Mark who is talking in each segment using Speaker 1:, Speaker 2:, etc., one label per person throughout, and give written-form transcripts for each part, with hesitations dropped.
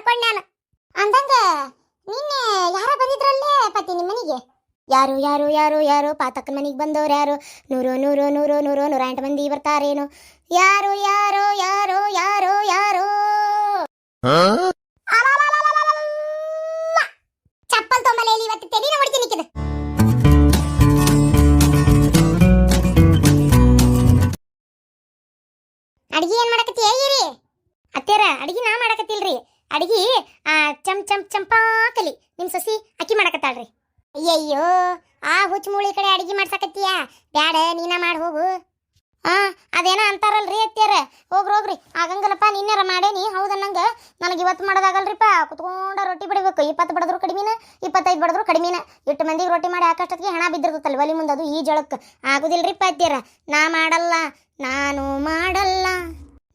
Speaker 1: ಅನ್ಕೊಂಡೆ ನಾನು. ಅಂದಂಗ ನಿನ್ನೆ ಯಾರ ಬಂದಿದ್ರಲ್ಲೇ ಪತಿ ನಿಮ್ಮ ಮನೆಗೆ? ಯಾರು ಯಾರು ಯಾರು ಯಾರು ಪಾತಕ್ಕನ ಮನೆಗೆ ಬಂದವ್ರು ಯಾರು? ನೂರು ನೂರು ನೂರು ನೂರು 108 ಮಂದಿ ಬರ್ತಾರೇನು? ಯಾರು ಯಾರೋ ಯಾರೋ ಯಾರೋ ಯಾರೋ ಚಪ್ಪಲ್ ತೊಂಬಲೇಲಿ ಇವತ್ತು ತೆಲಿನ ಹೊಡಿತೀನಿ ನಿಕ್ಕಿದ. ಅಡಿಗೆ ಏನ್ ಮಾಡಕತ್ತಿ ಹೇಗಿರಿ ಅತ್ತೇರ? ಅಡಿಗೆ ನಾ ಮಾಡಕತ್ತಿಲ್ರಿ, ಅಡಿಗೆ ಚಂಪಾಕಲಿ ನಿಮ್ ಸೊಸಿ ಅಕ್ಕಿ ಮಾಡಕತ್ತಾಳ್ರಿ. ಅಯ್ಯಯ್ಯೋ, ಆ ಹುಚ್ಚ ಮೂಳಿ ಕಡೆ ಅಡಿಗೆ ಮಾಡ್ಸಕತ್ತೀಯ? ಬ್ಯಾಡ, ನೀನ ಮಾಡಿ ಹೋಗು. ಅದೇನ ಅಂತಾರಲ್ರಿ ಅತ್ತೇರ, ಹೋಗ್ರಿ ಆಗಂಗಲ್ಲಪ್ಪ, ನಿನ್ನೆರ ಮಾಡೇನಿ ಹೌದನ್ನಂಗ ನನಗೆ ಇವತ್ತು ಮಾಡೋದಾಗಲ್ರಿಪ್ಪ. ಕುತ್ಕೊಂಡ ರೊಟ್ಟಿ ಬಡಿಬೇಕು, 20 ಬಡದ್ರು ಕಡಿಮಿನ 25 ಬಡದ್ರು ಕಡಿಮಿನ. 8 ಮಂದಿಗೆ ರೊಟ್ಟಿ ಮಾಡಿ ಹಾಕಷ್ಟೊತ್ತಿಗೆ ಹಣ ಬಿದ್ದಿರ್ತಲ್ಲ ಒಲಿ ಮುಂದೆ, ಅದು ಈ ಜಳಕ್ಕೆ ಆಗುದಿಲ್ರಿಪ್ಪ ಅತ್ತೇರ. ನಾ ಮಾಡಲ್ಲ, ನಾನು ಮಾಡಲ್ಲ,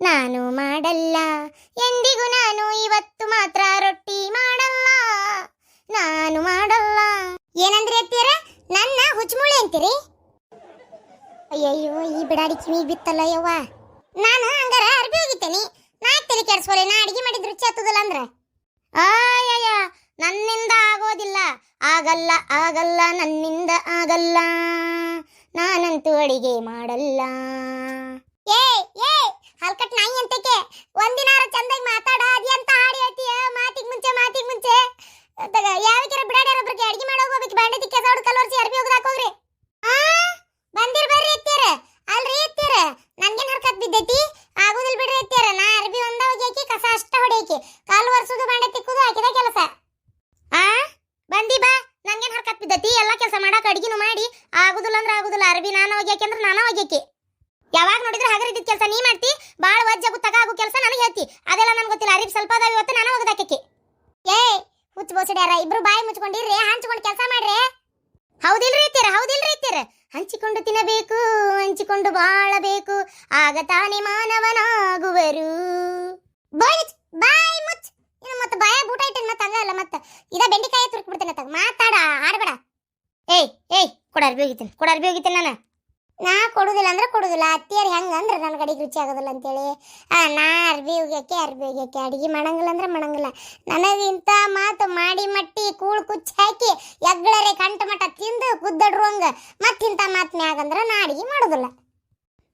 Speaker 1: ನಾನು ಮಾಡಲ್ಲ ಎಂದಿಗೂ, ನಾನು ಇವತ್ತು ಮಾತ್ರ ರೊಟ್ಟಿ ಮಾಡಲ್ಲ, ನಾನು ಮಾಡಲ್ಲ. ಏನಂದ್ರಿ ಅತ್ತೀರ? ನನ್ನ ಹುಚ್ಚಮುಳಿ ಅಂತೀರಿ? ಅಯ್ಯಯ್ಯೋ, ಈ ಬಿಡಾಡಿ ಕಿವಿಗೆ ಬಿತ್ತಲ್ಲ ಯವ್ವ. ನಾನು ಹಂಗಾರ ಅರ್ಬಿ ಹೋಗಿತ್ತೇನಿ, ನಾ ತಲೆ ಕೆಡ್ಸ್ಕೊಲೆ. ನಾ ಅಡಿಗೆ ಮಾಡಿದ ರುಚಿ ಹತ್ತದಲ್ಲ ಅಂದ್ರ ಅಯ್ಯಯ್ಯ, ನನ್ನಿಂದ ಆಗೋದಿಲ್ಲ, ಆಗಲ್ಲ ಆಗಲ್ಲ, ನನ್ನಿಂದ ಆಗಲ್ಲ, ನಾನಂತೂ ಅಡಿಗೆ ಮಾಡಲ್ಲ. ಏ ಹಲ್ಕಟ್ ನಾಯಿ ಅಂತಕ್ಕೆ ಒಂದಿನಾರ ಚಂದಾಗಿ ಮಾತಾಡ. ಅದ್ಯಂತ ಹಾಡಿ ಹೇಳ್ತೀಯ ಮಾತಿಗೆ ಮುಂಚೆ ಯಾವಕ್ಕಾರ ಬಿಡಾಡ್ಯಾರೊಬ್ರಿಗೆ ಅಡಿಗೆ ಮಾಡಿ ಹೋಗ್ಬೇಕು. ಬಾಂಡೆ ತಿಕ್ಕ ಸೌಡು ಕಲ್ವರ್ಸಿ ಅರ್ಬಿ ಹೋಗ್ದಾಕೋಗ್ರಿ. ಬಂದಿರ್ ಬರ್ರಿ ಎತ್ತೀರ. ಅಲ್ರಿ ಎತ್ತೀರ, ನನ್ಗೇನ್ ಹರ್ಕತ್ ಬಿದ್ದೈತಿ? ಆಗುದಿಲ್ ಬಿಡ್ರಿ ಎತ್ತೀರ. ನಾ ಅರ್ಬಿ ಒಂದ ಹೋಗ್ಯಾಕಿ, ಕಸ ಅಷ್ಟ ಹೊಡಿಯಾಕಿ, ಕಾಲು ಒರ್ಸುದು ಬಾಂಡೆ ತಿಕ್ಕುದು ಹಾಕಿದ ಕೆಲಸ. ಬಂದಿ ಬಾ, ನನ್ಗೇನ್ ಹರ್ಕತ್ ಬಿದ್ದೈತಿ? ಎಲ್ಲಾ ಕೆಲಸ ಮಾಡಾಕ ಅಡಿಗೆನು ಮಾಡಿ ಆಗುದಿಲ್ಲ ಅಂದ್ರ ಆಗುದಿಲ್ಲ. ಅರ್ಬಿ ನಾನು ಹೋಗ್ಯಾಕಿ ಅಂದ್ರ ನಾನ ಹೋಗ್ಯಾಕಿ. ಯಾವಾಗ ನೋಡಿದ್ರೆ ಹಗರಿದ್ದ ಕೆಲಸ ನೀ ಮಾಡ್ತಿ, ಬಾಳ ವಜ್ಜಾಗು ತಗ ಆಗು ಕೆಲಸ ನನಗೆ ಹೇಳ್ತಿ. ಅದೆಲ್ಲ ನನ್ಗೆ ಗೊತ್ತಿಲ್ಲ. ಅರಿಬ್ ಸ್ವಲ್ಪ ಅದಾವ, ಇವತ್ತು ನಾನು ಹೋಗದಾಕಿ. ಹುಚ್ಚ ಬೋಸಡ್ಯಾರ, ಇಬ್ರು ಬಾಯಿ ಮುಚ್ಕೊಂಡಿರ್ರಿ, ಹಂಚ್ಕೊಂಡು ಕೆಲಸ ಮಾಡ್ರಿ. ಹೌದಿಲ್ರಿ ಇತ್ತೀರ? ಹಂಚಿಕೊಂಡು ತಿನ್ನಬೇಕು, ಹಂಚಿಕೊಂಡು ಬಾಳಬೇಕು, ಆಗ ತಾನೇ ಮಾನವನಾಗುವರು. ಬಾಯಿ ಮುಚ್ಚ. ಇನ್ನು ಮತ್ತೆ ಬಾಯ ಬೂಟ ಇಟ್ಟನ್ ಮತ್ತೆ ಹಂಗಲ್ಲ, ಮತ್ತೆ ಇದ ಬೆಂಡಿಕಾಯಿ ತುರ್ಕ್ ಬಿಡ್ತೇನೆ. ಮಾತಾಡ, ಆಡ್ಬೇಡ. ಕೊಡ ಅರ್ಬಿ ಹೋಗಿತ್ತೇನೆ ನಾನು. ನಾ ಕೊಡುದಿಲ್ಲ ಅಂದ್ರೆ ಕೊಡುದಿಲ್ಲ. ಅತ್ತಿಯರ್ ಹೆಂಗ ಅಂದ್ರೆ ನನ್ನ ಕಡೆಗೆ ರುಚಿ ಆಗೋದಿಲ್ಲ ಅಂತೇಳಿ ನಾ ಅರ್ಬಿ ಹೋಗ್ಯಾಕೆ ಅಡಿಗೆ ಮಾಡಂಗಿಲ್ಲ ಅಂದ್ರೆ ಮಾಡಂಗಿಲ್ಲ. ನನಗಿಂತ ಮಾತು ಮಾಡಿ ಮಟ್ಟಿ ಕೂಳು ಕುಚ್ಚಿ ಹಾಕಿ ಎಗ್ಳರೆ ಕಂಟ ಮಟ ತಿಂದು ಕುದ್ದಡ್ರುವಂಗ ಮತ್ತಿಂತ ಮಾತು ಮ್ಯಾಗಂದ್ರ ನಾ ಅಡಿಗೆ ಮಾಡೋದಿಲ್ಲ.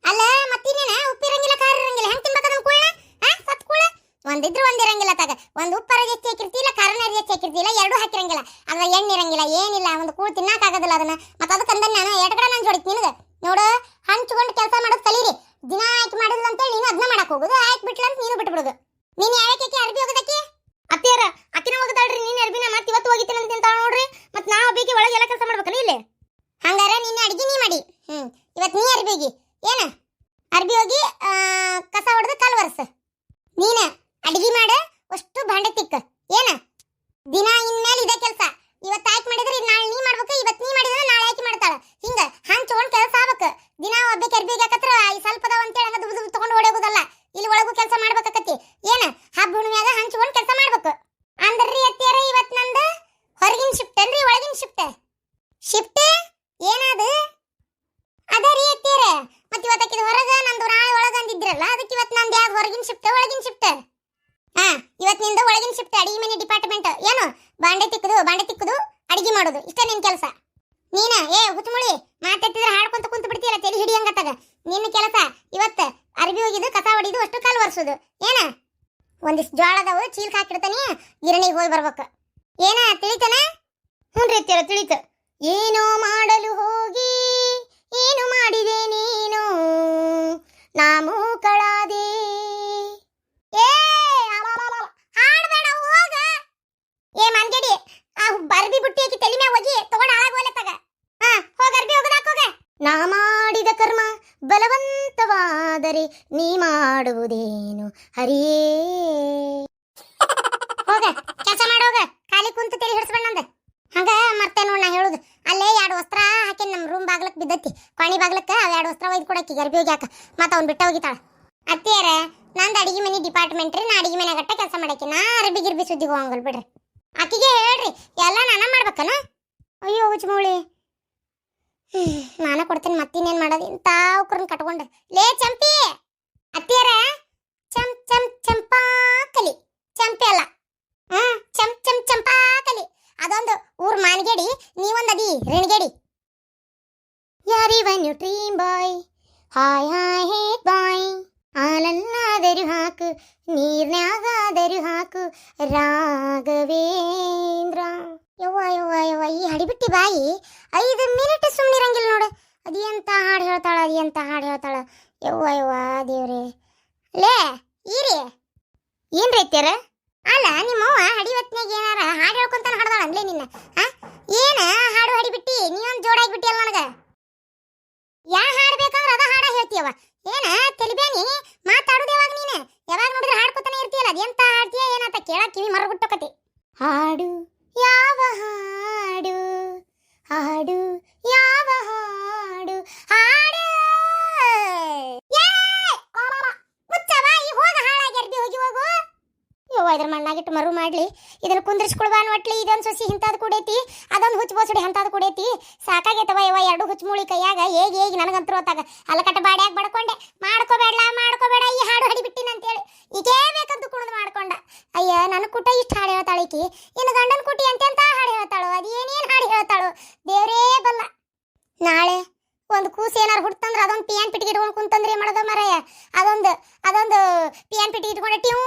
Speaker 1: ಅಲ್ಲ ಮತ್ತಿನೇನ ಉಪ್ಪಿರಂಗಿಲ್ಲ, ಖಾರ ಇರಂಗಿಲ್ಲ, ಹೆಂಗ್ ತಿನ್ಬೇಕದನ್ನ ಕೂಳ ಸತ್ ಕೂಳ? ಒಂದಿದ್ರು ಒಂದಿರಂಗಿಲ್ಲ ತಗ. ಒಂದು ಉಪ್ಪರ ಜಾಸ್ತಿ ಹಾಕಿರ್ತಿಲ್ಲ, ಖಾರನ ಜಾಸ್ತಿ ಹಾಕಿರ್ತಿಲ್ಲ, ಎರಡೂ ಹಾಕಿರಂಗಿಲ್ಲ. ಅದ್ರ ಎಣ್ಣೆ ಇರಂಗಿಲ್ಲ, ಏನಿಲ್ಲ. ಒಂದು ಕೂಳು ತಿನ್ನಾಕಾಗೋದಿಲ್ಲ ಅದನ್ನ. ಮತ್ತೆ ಅದಕ್ಕಂದ ನಾನು ಎಡಗಡೆ ನಾನು ಜೋಡಿತ್ ನಿನಗೆ ನೋಡು. ಹಂಚ್ಕೊಂಡು ಕೆಲಸ ಮಾಡೋದು ಕಲೀರಿ. ದಿನ ಆಯ್ಕೆ ಮಾಡಿಲ್ಲ ಅಂತೇಳಿ ನೀನು ಅದನ್ನ ಮಾಡಕ್ ಹೋಗುದು, ಆಯ್ಕೆ ಬಿಟ್ಲ ಅಂತ ನೀನು ಬಿಟ್ಬಿಡುದು. ನೀನು ಯಾವಕ್ಕೆ ಅರ್ಬಿ ಹೋಗೋದಕ್ಕೆ? ಅತ್ತಿಯರ ಅಕ್ಕಿನ ಹೋಗದಾಳ್ರಿ. ನೀನು ಅರ್ಬಿನ ಮತ್ತೆ ಇವತ್ತು ಹೋಗಿತ್ತೇನೆ ಅಂತ ನೋಡ್ರಿ. ಮತ್ತೆ ನಾವು ಒಬ್ಬಿಗೆ ಒಳಗೆ ಎಲ್ಲ ಕೆಲಸ ಮಾಡ್ಬೇಕಲ್ಲ ಇಲ್ಲಿ. ಹಂಗಾರ ನಿನ್ನ ಅಡಿಗೆ ನೀ ಮಾಡಿ. ಇವತ್ತು ನೀ ಅರ್ಬಿ ಹೋಗಿ. ಏನ ಅರ್ಬಿ ಹೋಗಿ ಕಸ ಹೊಡೆದು ಕಲ್ ವರ್ಸ. ನೀನ ಅಡಿಗೆ ಮಾಡ, ಅಷ್ಟು ಭಾಂಡೆ ತಿಕ್ಕ. ಏನ ದಿನ ಇನ್ಮೇಲೆ ಇದೇ ಕೆಲಸ. ಇವತ್ತು ಆಯ್ಕೆ ಮಾಡಿದ್ರೆ ನಾಳೆ ನೀ ಮಾಡ್ಬೇಕು, ಇವತ್ತು ನೀ ಮಾಡಿದ್ರೆ ನಾಳೆ ಆಯ್ಕೆ ಮಾಡ್ತಾಳ. ಹಿಂಗ ಹಂಚ್ಕೊಂಡ್ ಕೆಲಸ ಆಗ್ಬೇಕು. ದಿನ ಒಬ್ಬಕ್ಕೆ ಅರ್ಬಿಗೆ ಹಾಕತ್ರ ಈ ಸ್ವಲ್ಪದವ ಅಂತೇಳಿ ಹಂಗ ದುಬ್ ತಗೊಂಡು ಹೊಡೆಯೋದಲ್ಲ. ಇಲ್ಲಿ ಒಳಗೂ ಕೆಲಸ ಮಾಡ್ಬೇಕಾಕತಿ. ಏನ ಹಬ್ಬ ಹುಣ್ಣಿಮ್ಯಾಗ ಹಂಚ್ಕೊಂಡ್ ಕೆಲಸ ಮಾಡ್ಬೇಕು. ಅಂದ್ರಿ ಅತ್ತಿಯರ ಇವತ್ತು ನಂದು ಹೊರಗಿನ ಶಿಫ್ಟ್ ಅನ್ರಿ ಒಳಗಿನ ಶಿಫ್ಟ್ ಏನದು? ಅದೇ ರೀ ಅತ್ತಿಯರ. ಮತ್ತೆ ಇವತ್ತಕ್ಕಿದ ಹೊರಗ ನಂದು ನಾಳೆ ಒಳಗ ಅಂದಿದ್ರಲ್ಲ, ಅದಕ್ಕೆ ಇವತ್ತು ನಂದು ಯಾವ್ದು ಹೊರಗಿನ ಶಿಫ್ಟ್ ಒಳಗಿನ ಶಿಫ್ಟ್? ಇವತ್ತು ನಿಂದು ಒಳಗಿನ ಶಿಫ್ಟ್, ಅಡಿಗೆ ಮನೆ ಡಿಪಾರ್ಟ್ಮೆಂಟ್. ಏನು ಬಾಂಡೆ ತಿಕ್ಕುದು ಅಡಿಗೆ ಮಾಡೋದು, ಇಷ್ಟ ನಿನ್ ಕೆಲಸ. ನೀನ ಹುಚ್ಚುಮುಳಿ ಮಾತಾಡ್ತಿದ್ರೆ ಹಾಡ್ಕೊಂತ ಕುಂತ ಬಿಡ್ತೀಯಲ್ಲ, ತೆಲಿ ಹಿಡಿಯಂಗತ್ತಾಗ. ನಿನ್ನ ಕೆಲಸ ಇವತ್ತು ಅರ್ಬಿ ಹೋಗಿದ್ದು, ಕಸ ಹೊಡಿದು, ಅಷ್ಟು ಕಾಲು ಒರ್ಸೋದು. ಏನ ಒಂದಿಷ್ಟು ಜೋಳದವು ಚೀಲ್ಕ ಹಾಕಿಡ್ತಾನೆ, ಗಿರಣಿಗೆ ಹೋಗಿ ಬರ್ಬೇಕು. ಏನ ತಿಳಿತನ? ಹ್ಞೂ ರೀ ತಿಳಿತು. ಏನೋ ಮಾಡಲು ಹೋಗಿ ಏನು ಮಾಡಿದೆ ನೀನು, ನಾ ಮೂಕಳಾದೆ. ಹಾಡ್ಬೇಡ ಹೋಗ. ಮನ್ಗಡಿ ಬರ್ಬಿ ಬುಟ್ಟಿ ಹಾಕಿ ತಲೆ ಮ್ಯಾಗ ಹೋಗಿ ತಗೊಂಡು ಹಾಳಾಗೋಲೆ ತಗ. ಹೋಗ ಅರ್ಬಿ ಹೋಗದಾಕೋಗ. ನಾ ಮಾಡಿದ ಕರ್ಮ ಬಲವಂತವಾದರೆ ನೀ ಮಾಡುವುದೇನು ಹರಿಯೇ. ಹೋಗ ಕೆಲಸ ಮಾಡೋಗ, ಖಾಲಿ ಕುಂತ ತಲೆ ಹಿಡಿಸ್ಬೇಡ. ಹಂಗ ಮತ್ತೆ ನೋಡ್ ನಾ ಹೇಳುದು, ಅಲ್ಲೇ 2 ವಸ್ತ್ರ ಹಾಕಿ ನಮ್ಮ ರೂಮ್ ಬಾಗ್ಲಕ್ ಬಿದ್ದತಿ, ಕೋಣಿ ಬಾಗ್ಲಕ್ಕ. 2 ವಸ್ತ್ರ ಒಯ್ದು ಕೊಡಕ್ಕಿ ಅರ್ಬಿ ಹೋಗಿ ಹಾಕ. ಮತ್ತೆ ಅವ್ನು ಬಿಟ್ಟ ಹೋಗಿತಾಳ. ಅತ್ತಿಯರ ನಂದು ಅಡಿಗೆ ಮನೆ ಡಿಪಾರ್ಟ್ಮೆಂಟ್ ರೀ. ನಾ ಅಡಿಗೆ ಮನೆ ಗಟ್ಟ ಕೆಲಸ ಮಾಡಕ್ಕೆ. ನಾ ಅರ್ಬಿ ಗಿರ್ಬಿ ಸುದ್ದಿಗೆ ಹೋಗಂಗಲ್ ಬಿಡ್ರಿ. ಆಕಿಗೆ ಹೇಳ್ರಿ ಎಲ್ಲ ನಾನ ಮಾಡ್ಬೇಕನ. ಅಯ್ಯೋ ಹುಚ್ಚುಮುಳಿ, ನಾನ ಕೊಡ್ತೇನೆ. ಮತ್ತಿನ್ನೇನ್ ಮಾಡೋದು? ಇಂತ ಉಕ್ರನ್ ಕಟ್ಕೊಂಡೆ. ಲೇ ಚಂಪಿ, ಅತ್ತಿಯರ ಚಂಪಾಕಲಿ. ಚಂಪಿ ಅಲ್ಲ, ಡ್ರೀಮ್ ಬಾಯ್ ಹಾಯ್ ಹಾಯ್ ಹೇ ಬಾಯ್ ಹಾಲನ್ನಾದರೂ ಹಾಕು ನೀರ್ನ್ಯಾಗಾದರೂ ಹಾಕು ರಾಘವೇಂದ್ರ. ಯವ್ವ ಯವ್ವ ಯವ್ವ ಈ ಹಡಿಬಿಟ್ಟಿ ಬಾಯಿ 5 ಮಿನಿಟ್ ಸುಮ್ಮನಿರಂಗಿಲ್ಲ ನೋಡು. ಅದೇಂತ ಹಾಡು ಹೇಳ್ತಾಳ ಅದೇಂತ ಹಾಡು ಹೇಳ್ತಾಳ. ಯವ್ವ ಯವ್ವ ದೇವ್ರೆ. ಲೇ ಈರಿ ಏನ್ ರೈತ್ಯಾರ ಅಲ್ಲ ನಿಮ್ಮವ್ವ ಹಡಿವತ್ನಾಗ ಏನಾರ ಹಾಡು ಹೇಳ್ಕೊಂತಾನ ಹಾಡ್ದಾಳ ಅನ್ಲೇ ನಿನ್ನ. ಏನ ಹಾಡು ಹಡಿಬಿಟ್ಟಿ ನೀವೊಂದು ಜೋಡಾಗಿಬಿಟ್ಟಿ ಅಲ್ಲ ನನಗ. ಯಾ ಹಾಡು ಬೇಕಂದ್ರೆ ಅದ ಹಾಡ ಹೇಳ್ತೀಯವ. ಏನ ತೆಲಿಬೇನಿ ಮಾತಾಡುದು ಯಾವಾಗ ನೀನು? ಯಾವಾಗ ನೋಡಿದ್ರೆ ಹಾಡ್ಕೊತಾನೆ ಇರ್ತೀಯಲ್ಲ. ಅದೆಂತ ಹಾಡ್ತೀಯ ಏನಂತ ಕೇಳಕ್ ಕಿವಿ ಮರಗುಟ್ಟೋಕತಿ. ಹಾಡು ಯಾವ ಹಾಡು ಹಾಡು ಯಾವ ಹಾಡು ಹಾಡು ಮುಚ್ಚವ ಈ ಹೋಗ ಹಾಳಾಗ್ಯಾರ್ದಿ ಹೋಗಿ ಹೋಗು. ಯವ್ವ ಇದ್ರ ಮಣ್ಣಾಗಿಟ್ಟು ಮರು ಮಾಡ್ಲಿ ಇದನ್ನ ಕುಂದ್ರಿಸ್ಕೊಳ್ಬಾನ್ ಒಟ್ಲಿ. ಇದೊಂದು ಸೊಸಿ ಇಂಥದ್ದು ಕುಡೈತಿ ಅದೊಂದು ಹುಚ್ಚು ಬೋಸಡಿ ಅಂತದ್ದು ಕುಡೈತಿ. ಸಾಕಾಗೈತವ ಯವ್ವ 2 ಹುಚ್ಚು ಮೂಳಿ ಕೈಯಾಗ ಹೇಗೆ ನನಗಂತರೂ ಹೊತ್ತಾಗ ಅಲ್ಲಕಟ್ಟ ಬಾಡ್ಯಾಗ ಬಡ್ಕೊಂಡೆ. ಮಾಡ್ಕೋಬೇಡ ಈ ಹಾಡು ಹಡಿಬಿಟ್ಟಿನ ಅಂತೇಳಿ ಈಗೇ ಬೇಕಂತ ಕುಣಿದು ಮಾಡ್ಕೊಂಡ. ಅಯ್ಯ ನನ್ನ ಕುಟ ಇಷ್ಟು ಹಾಡು ಹೇಳ್ತಾಳೆ ಈಕಿ. ಇನ್ನು ಗಂಡನ ಕುಟಿ ಎಂತೆಂತ ಹಾಡು ಹೇಳ್ತಾಳು. ಅದೇನೇನು ಹಾಡು ಹೇಳ್ತಾಳು ದೇವರೇ ಬಲ್ಲ. ನಾಳೆ ಒಂದು ಕೂಸು ಏನಾರು ಹುಡ್ತಂದ್ರೆ ಅದೊಂದು ಪಿಯಾನ್ ಪಿಟಿಗೆ ಇಟ್ಕೊಂಡು ಕುಂತಂದ್ರೆ ಮಾಡೋದು ಮರಯ್ಯ. ಅದೊಂದು ಪಿಯಾನ್ ಪಿಟಿಗೆ ಇಟ್ಕೊಂಡೆ ಟ್ಯೂ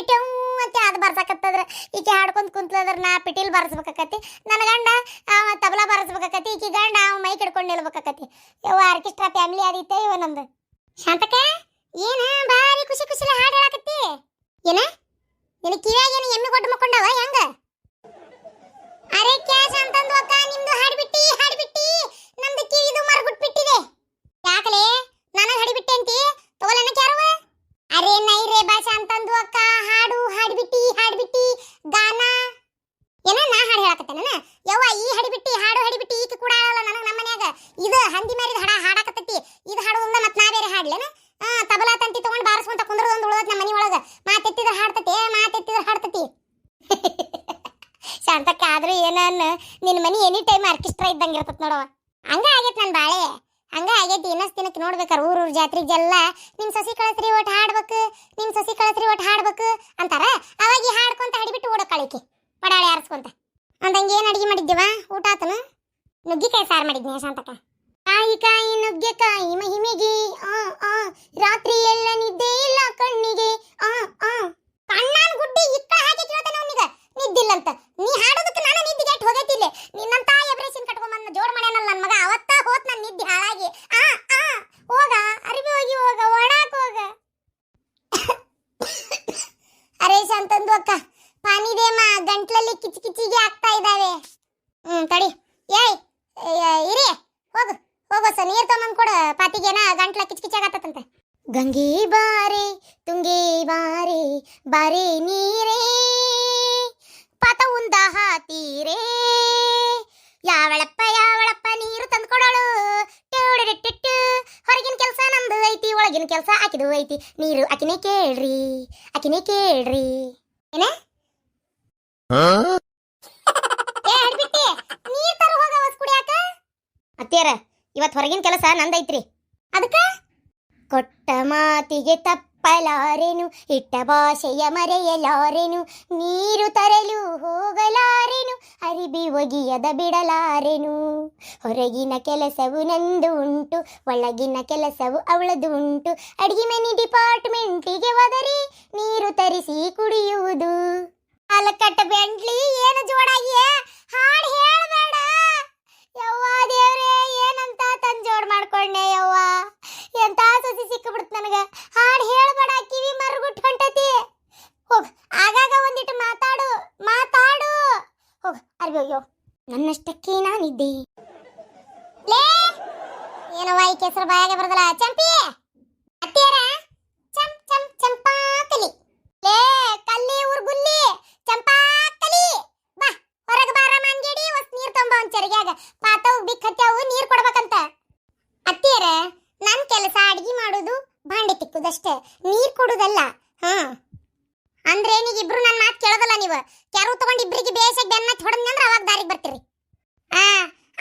Speaker 1: ಟ್ಯೂ ಅಂತ ಅದು ಬರ್ಸಕತ್ತದ್ರ. ಈಕೆ ಹಾಡ್ಕೊಂತ ಕುಂತ್ಲದ್ರ ನಾ ಪಿಟೀಲ್ ಬರ್ಸ್ಬೇಕಾಕತಿ. ನನ್ನ ಗಂಡ ತಬಲಾ ಬರ್ಸ್ಬೇಕಾಕತಿ. ಈಕಿ ಗಂಡ ಅವ ಮೈಕ್ ಹಿಡ್ಕೊಂಡು ನಿಲ್ಬೇಕಾಕತಿ. ಯವ್ವ ಆರ್ಕೆಸ್ಟ್ರಾ ಫ್ಯಾಮಿಲಿ ಆದಿತ್ತೆ ಇವ ನಮ್ದು. ಶಾಂತಕ ಏನ ಭಾರಿ ಖುಷಿ ಖುಷಿಲಿ ಹಾಡು ಹೇಳಕತ್ತಿ. ಏನ ನಿನ್ನ ಕಿವ್ಯಾಗ ಏನು ಎಮ್ಮೆ ಕೊಟ್ಟು ಮಕ್ಕೊಂಡವ ಹೆಂಗ? ಅರೆ ಕ್ಯಾಶ್ ಅಂತಂದು ಅಕ್ಕ ನಿಮ್ದು ಹಾಡ್ಬಿಟ್ಟಿ ನಮ್ದು ಕಿವಿದು ಮರಗುಟ್ಬಿಟ್ಟಿದೆ. ಯಾಕಲೆ ನನಗೆ ಹಡಿಬಿಟ್ಟೆ ಅಂತಿ ತಗೋಲನ್ನ ಕ್ಯಾರವ? ಅರೆ ನೈರೇ ಭಾಷಾ ಅಂತಂದು ಅಕ್ಕ ಹಾಡು ಹಾಡ್ಬಿಟ್ಟಿ ಗಾನ ಏನ ನಾ ಹಾಡು ಹೇಳಕತ್ತೇನ? ಯವ್ವ ಈ ಹಾಡು ಹಡಿಬಿಟ್ಟಿ ಈಕೆ ಕೂಡ ಆಡಲ್ಲ ನನಗೆ ನಮ್ಮ ಮನ್ಯಾಗ. ಇದು ಹಂದಿ ಮಾರಿದ ಹಾಡಾಕತ್ತತಿ. ಇದು ಹಾಡೋದ್ರಿಂದ ಮತ್ತೆ ನಾ ಬೇರೆ ಹಾಡ್ಲೇನ? ತಬಲಾ ತಂತಿ ತಗೊಂಡು ಬಾರಿಸ್ಕೊಂತ ಕುಂದ್ರದೊಂದು ಉಳದತ್ ನಮ್ಮ ಮನೆ ಒಳಗ. ಮಾತೆತ್ತಿದ್ರೆ ಹಾಡ್ತತಿ. ಶಾಂತಕ್ಕ ಆದ್ರೂ ಏನನ್ನ ನಿನ್ನ ಮನಿ ಎನಿ ಟೈಮ್ ಆರ್ಕೆಸ್ಟ್ರಾ ಇದ್ದಂಗೆ ಇರ್ತತ್ ನೋಡವ. ಹಂಗ ಆಗೈತೆ ನನ್ನ ಬಾಳೆ. ಹಂಗ ಆಗೈತಿ. ಇನ್ನಷ್ಟು ದಿನಕ್ಕೆ ನೋಡ್ಬೇಕಾರೆ ಊರೂರು ಜಾತ್ರೆಗೆಲ್ಲ ನಿಮ್ಮ ಸಸಿ ಕಳಸ್ರಿ ಒಟ್ಟು ಹಾಡ್ಬೇಕು ಅಂತಾರ. ಅವಾಗ ಈ ಹಾಡ್ಕೊಂತ ಹಡಿಬಿಟ್ಟು ಓಡೋಕಾಳಿಕೆ ಪಡಾಳೆ ಆರಿಸ್ಕೊಂತ ಅಂದಂಗೆ ಏನು ಅಡಿಗೆ ಮಾಡಿದ್ದೀವ? ಊಟ ಆತನ? ನುಗ್ಗಿಕಾಯಿ ಸಾರು ಮಾಡಿದ್ನಿ ಶಾಂತಕ್ಕ. ಕಾಯಿ ನುಗ್ಗೆಕಾಯಿ ಮಹಿಮೆಗೆ ರಾತ್ರಿ ಎಲ್ಲ ನಿದ್ದೆ ಇಲ್ಲ ಕಣ್ಣಿಗೆ ಕಣ್ಣಾನ್ ಗುಡ್ಡಿ ಇಕ್ಕ ಹಾಕಿ ಕೇಳ್ತಾನೆ ಅವನಿಗ ನಿದ್ದಿಲ್ಲಂತ. ನೀ ಹಾಡೋದಕ್ಕೆ ನಾನು ನಿದ್ದಿಗೆ ಇಟ್ಟು ಹೋಗೈತಿಲ್ಲ. ನಿನ್ನಂತ ಎಬ್ರೇಷನ್ ಕಟ್ಕೊಂಬಂದ ಜೋಡ್ ಮಾಡ್ಯಾನಲ್ಲ ನನ್ನ ಮಗ. ಅವತ್ತ ಹೋತ್ ನನ್ನ ನಿದ್ದೆ ಹಾಳಾಗಿ. ಹೋಗ ಅರಿವಿ ಹೋಗ ಒಣಾಕ್ ಹೋಗ. ಅರೆ ಶಾಂತಂದು ಅಕ್ಕ ಪಾನಿದೇಮ ಗಂಟ್ಲಲ್ಲಿ ಕಿಚಿಗೆ ಆಗ್ತಾ ಇದ್ದಾವೆ. ತಡಿ ಇರಿ ಹೋಗು ನೀರ್ ತಗೊಂಡ್ ಕೊಡ ಪಾತಿಗೆನ ಗಂಟ್ಲ ಕಿಚ್ಕಿಚಾಗತ್ತಂತೆ. ಗಂಗೆ ಬಾರೆ ತುಂಗೆ ಬಾರೆ ನೀರೇ ಪಾತ ಉಂದ ಹಾತೀರೇ ಯಾವಳಪ್ಪ ನೀರು ತಂದ್ಕೊಡೋಳು. ಹೊರಗಿನ ಕೆಲಸ ನಮ್ದು ಐತಿ, ಒಳಗಿನ ಕೆಲಸ ಆಕಿದು ಐತಿ. ನೀರು ಆಕಿನೇ ಕೇಳ್ರಿ ಏನ ಹೇಳ್ಬಿಟ್ಟಿ ನೀರ್ ತರ ಹೋಗ ಕುಡಿಯಾಕ. ಅತ್ಯಾರ ಇವತ್ತು ಹೊರಗಿನ ಕೆಲಸ ನಂದೈತ್ರಿ. ಅದಕ್ಕ ಕೊಟ್ಟ ಮಾತಿಗೆ ತಪ್ಪಲಾರೆನು, ಇಟ್ಟ ಭಾಷೆಯ ಮರೆಯಲಾರೆನು, ನೀರು ತರಲು ಹೋಗಲಾರೆನು, ಅರಿಬಿ ಒಗಿಯದ ಬಿಡಲಾರೆನು. ಹೊರಗಿನ ಕೆಲಸವು ನಂದು ಉಂಟು, ಒಳಗಿನ ಕೆಲಸವು ಅವಳದು ಉಂಟು. ಅಡಿಗೆ ಮನೆ ಡಿಪಾರ್ಟ್ಮೆಂಟಿಗೆ ಹೋದರೆ ನೀರು ತರಿಸಿ ಕುಡಿಯುವುದು. ಅಲಕಟ್ಟ ಬೆಂಡ್ಲಿ ಏನು ಜೋಡಾಗಿಯೇ ಹಾಡು ಹೇಳಬೇಡ ಯವ್ವ. ದೇವ್ರೇ ಏನಂತ ತಂಜೋಡ್ ಮಾಡ್ಕೊಂಡೆ ಯವ್ವ. ಎಂತ ಸಸಿ ಸಿಕ್ಕಿಬಿಡ್ತು ನನಗೆ. ಹಾಡು ಹೇಳಬೇಡ ಕಿವಿ ಮರಗುಟ್ಟು ಹೊಂಟತಿ. ಹೋಗ್ ಆಗಾಗ ಒಂದಿಟ್ಟು ಮಾತಾಡು ಹೋಗ್. ಅಯ್ಯೋ ನನ್ನಷ್ಟಕ್ಕೆ ನಾನಿದ್ದೆ. ಲೇ ಏನವ್ವ ಈ ಕೆಸರು ಬಾಯಾಗೆ ಬರದಲ್ಲ. ಚಂಪಿ ಅತ್ತಿಯರ ಚಂಪಾಕಲಿ. ಲೇ ಕಲ್ಲಿ ಉರ್ಗುಲ್ಲಿ ಚಂಪಾಕಲಿ ಬಾ ಹೊರಗೆ ಬಾರ ಮಾನ್ಗೇಡಿ. ಹೊಸ ನೀರ್ ತೊಂಬ ಒಂದ್ ಚರಿಗ್ಯಾಗ ಪಾತವ್ ಬಿಕ್ಕತ್ಯಾವು ನೀರ್ ಕೊಡ್ಬೇಕಂತ. ಅತ್ತಿಯರ ನನ್ ಕೆಲಸ ಅಡಿಗೆ ಮಾಡೋದು ಭಾಂಡೆ ತಿಕ್ಕುದಷ್ಟೇ, ನೀರ್ ಕೊಡುದಲ್ಲ. ಅಂದ್ರೆ ನೀವಿಬ್ರು ನನ್ನ ಮಾತು ಕೇಳೋದಲ್ಲ. ನೀವು ಕೆರು ತಗೊಂಡು ಇಬ್ರಿಗೆ ಬೇಸಾಗಿ ಬೆನ್ನ ಹೊಡೆದ್ನಂದ್ರೆ ಅವಾಗ ದಾರಿಗೆ ಬರ್ತೀರಿ.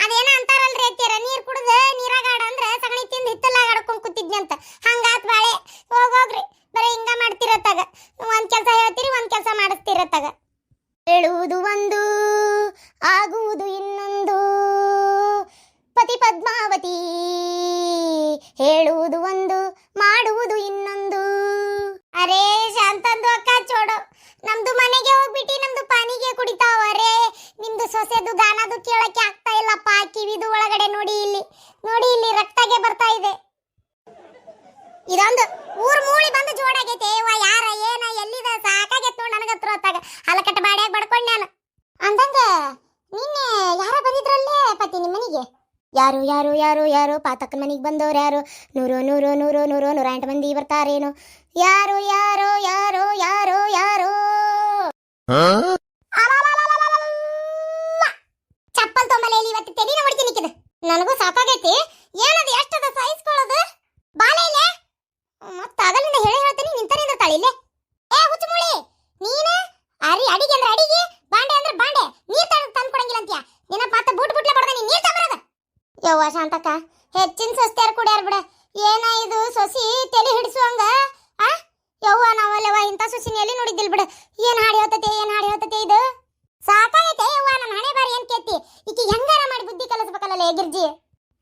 Speaker 1: ಅದೇನ ಅಂತಾರಲ್ರಿ ಅತ್ತಿಯರ, ನೀರ್ ಕುಡ್ದ ನೀರಾಗ ಆಡ ಅಂದ್ರೆ ಸಗಣಿ ತಿಂದು ಹಿತ್ತಲಾಗ ಆಡ್ಕೊಂಡ್ ಕೂತಿದ್ನಿ ಅಂತ. ಹಂಗಾತ್ ಬಾಳೆ. ಹೋಗ್ರಿ ಬರೀ ಹಿಂಗ ಮಾಡ್ತಿರತ್ತಾಗ. ಒಂದ್ ಕೆಲಸ ಹೇಳ್ತೀರಿ, ಒಂದ್ ಕೆಲಸ ಮಾಡಿಸ್ತಿರತ್ತಾಗ. ಹೇಳುವುದು ಒಂದು ಆಗುವುದು ಇನ್ನೊಂದು, ಪತಿ ಪದ್ಮಾವತಿ ಹೇಳುವುದು ಒಂದು ಮಾಡುವುದು ಇನ್ನೊಂದು. ಅರೇ ಶಾಂತಂದು ಅಕ್ಕ ಚೋಡು, ನಮ್ದು ಮನೆಗೆ ಹೋಗ್ಬಿಟ್ಟು ನಮ್ದು ಪಾನಿಗೆ ಕುಡಿತಾವರೇ. ನಿಮ್ದು ಸೊಸೆದು ಗಾನದು ಕೇಳಕ್ಕೆ ಆಗ್ತಾ ಇಲ್ಲಪ್ಪ. ಕಿವಿದು ಒಳಗಡೆ ನೋಡಿ ಇಲ್ಲಿ, ನೋಡಿ ಇಲ್ಲಿ ರಕ್ತಗೆ ಬರ್ತಾ ಇದೆ. ಇದೊಂದು ಊರ್ ಮೂಳಿ ಬಂದು ಜೋಡಾಗೈತೆ. ಯಾರ ಏನ ಎಲ್ಲಿದ ಸಾಕಾಗೈತ್ ನೋಡ್ ನನಗತ್ರ ಹೊತ್ತಾಗ ಹಲಕಟ್ಟ ಬಾಡ್ಯಾಗ ಬಡ್ಕೊಂಡ್ ನಾನು ಅಂದಂಗ. ನಿನ್ನೆ ಯಾರ ಬಂದಿದ್ರಲ್ಲೇ ಪತಿ ನಿಮ್ಮ ಮನೆಗೆ? ಯಾರು ಯಾರು ಯಾರು ಯಾರು ಪಾತಕ್ಕನ ಮನೆಗೆ ಬಂದವ್ರು ಯಾರು? 100 ಮಂದಿ ಬರ್ತಾರೇನು? ಯಾರು ಯಾರೋ ಯಾರೋ ಯಾರೋ ಯಾರೋ ಚಪ್ಪಲ್ ತೊಂಬಲೆ ಇವತ್ತು ತೆಲಿನ ಹೊಡಿತೀನಿ. ನನಗೂ ಸಾಕಾಗೈತಿ. ಏನದು ಎಷ್ಟದ ಸಾಯಿಸ್ಕೊಳ್ಳೋದು? ಬಾಲೆ ಇಲ್ಲೇ ಮತ್ತ ಆಗಲಿಂದ ಹೇಳ್ತೀನಿ ನಿಂತಾನೆ ಇರ್ತಾಳೆ ಇಲ್ಲೇ. ಏ ಹುಚ್ಚುಮುಳಿ, ನೀನು ಅಡಿಗೆ ಅಂದ್ರೆ ಅಡಿಗೆ, ಬಾಂಡೆ ಅಂದ್ರೆ ಬಾಂಡೆ, ನೀರ್ ತಂದು ಕೊಡಂಗಿಲ್ಲ ಅಂತೀಯ. ನಿನ್ನ ಪಾತ ಬೂಟ್ ಬುಟ್ಲೆ ಬಡದ ನೀರ್ ತಂಬರದ. ಯವ್ವ ಶಾಂತಕ್ಕ, ಹೆಚ್ಚಿನ ಸೊಸ್ತ್ಯಾರ ಕುಡಿಯಾರ ಬಿಡ. ಏನ ಇದು ಸೊಸಿ ತಲೆ ಹಿಡಿಸುವಂಗ? ಯವ್ವ ನಾವಲ್ಲವ ಇಂಥ ಸೊಸಿನ ಎಲ್ಲಿ ನೋಡಿದ್ದಿಲ್ ಬಿಡ. ಏನ್ ಹಾಡಿ ಹೇಳ್ತತೆ ಇದು? ಸಾಕಾಗೈತೆ ಯವ್ವ. ನನ್ನ ಹಣೆ ಬಾರಿ ಏನ್ ಕೇತಿ. ಈಕಿ ಹೆಂಗಾರ ಮಾಡಿ ಬುದ್ಧಿ ಕಲಿಸ್ಬೇಕಲ್ಲ ಗಿರ್ಜಿ.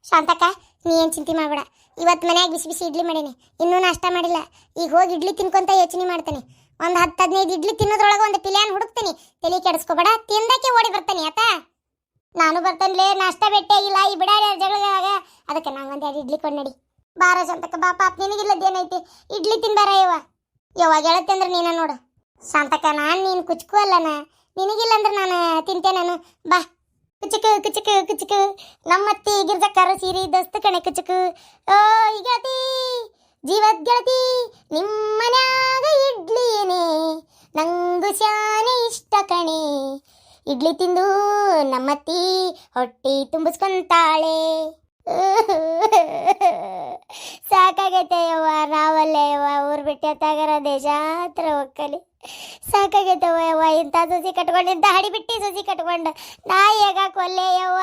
Speaker 1: ಶಾಂತಕ್ಕ, ನೀ ಏನ್ ಚಿಂತೆ ಮಾಡ್ಬೇಡ. ಇವತ್ತು ಮನ್ಯಾಗ ಬಿಸಿ ಬಿಸಿ ಇಡ್ಲಿ ಮಾಡೀನಿ, ಇನ್ನೂ ನಾಷ್ಟ ಮಾಡಿಲ್ಲ. ಈಗ ಹೋಗಿ ಇಡ್ಲಿ ತಿನ್ಕೊಂತ ಯೋಚನೆ ಮಾಡ್ತೇನೆ. ಒಂದು 10-15 ಇಡ್ಲಿ ತಿನ್ನೋದ್ರೊಳಗೆ ಒಂದು ಪಿಲ್ಯಾನ್ ಹುಡುಕ್ತೀನಿ. ತಲೆ ಕೆಡಿಸ್ಕೋಬೇಡ, ತಿಂದಕ್ಕೆ ಓಡಿ ಬರ್ತಾನೆ ಆತ. ನಾನು ಬರ್ತೇನೆ, ನಾಷ್ಟ ಬೆಟ್ಟೆ ಇಲ್ಲ ಈ ಬಿಡಾಡಿ ಜಗಳದಾಗ. ಅದಕ್ಕೆ ನಂಗೆ ಒಂದೆರಡು ಇಡ್ಲಿ ಕೊಡ್ ನಡಿ. ಬಾರ ಶಾಂತಕ್ಕ ಬಾ. ಪಾಪ ನಿನಗಿಲ್ಲದೇನೈತಿ, ಇಡ್ಲಿ ತಿನ್ಬಾರ ಯವ್ವ ಗೆಳತಿ ಅಂದ್ರೆ ನೀನ ನೋಡು. ಶಾಂತಕ್ಕ, ನಾನು ನೀನು ಕುಚ್ಕು ಅಲ್ಲನ, ನಿನಗಿಲ್ಲ ಅಂದ್ರೆ ನಾನು ತಿಂತೆ. ನಾನು ಬಾ. ಕುಚುಕು ಕುಚುಕು ಕುಚುಕು, ನಮ್ಮತ್ತಿ ಗಿರ್ಜಕ್ಕಾರ ಸೀರಿ ದಸ್ತ ಕಣೆ ಕುಚುಕು. ಓ ಈ ಗೆಳತಿ, ಜೀವದ್ ಗೆಳತಿ, ನಿಮ್ಮನ್ಯಾಗ ಇಡ್ಲಿನೇ ನಂಗು ಶಾನೆ ಇಷ್ಟ ಕಣೆ. ಇಡ್ಲಿ ತಿಂದು ನಮ್ಮತ್ತಿ ಹೊಟ್ಟಿ ತುಂಬಿಸ್ಕೊಂತಾಳೆ. ಸಾಕಾಗೈತೆ ಯವ್ವ, ನಾವಲ್ಲೇ ಯವ್ವ ಊರ್ ಬಿಟ್ಟು ಎತ್ತಾಗರ ದೇಶ ಹತ್ರ ಹೋಗ್ಕಲಿ. ಸಾಕಾಗೈತವ ಯವ್ವ, ಇಂಥ ಸೊಸಿ ಕಟ್ಕೊಂಡು, ಇಂಥ ಹಡಿ ಬಿಟ್ಟು ಸೊಸಿ ಕಟ್ಕೊಂಡು ನಾ ಹೇಗ ಕೊಲ್ಲೆ ಯವ್ವ.